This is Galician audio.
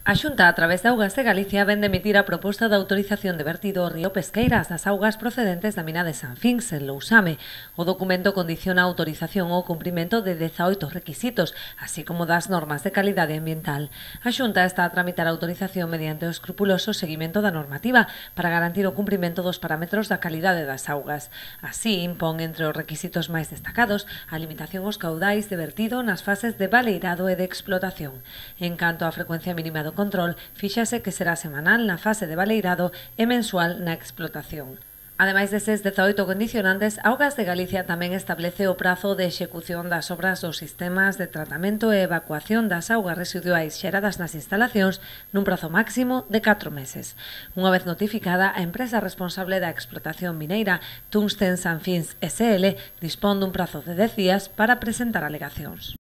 A Xunta, a través de Augas de Galicia, ven de emitir a proposta de autorización de vertido ao río Pesqueiras das augas procedentes da mina de San Fins, en Lousame. O documento condiciona a autorización ao cumprimento de 18 requisitos, así como das normas de calidade ambiental. A Xunta está a tramitar a autorización mediante o escrupuloso seguimento da normativa para garantir o cumprimento dos parámetros da calidade das augas. Así, impón entre os requisitos máis destacados a limitación aos caudais de vertido nas fases de baleirado e de explotación. En canto á frecuencia mínima do control, fíxase que será semanal na fase de baleirado e mensual na explotación. Ademais deses 18 condicionantes, Augas de Galicia tamén establece o prazo de execución das obras dos sistemas de tratamento e evacuación das augas residuais xeradas nas instalacións nun prazo máximo de 4 meses. Unha vez notificada, a empresa responsable da explotación mineira, Tungsten San Fins SL, dispón dun prazo de 10 días para presentar alegacións.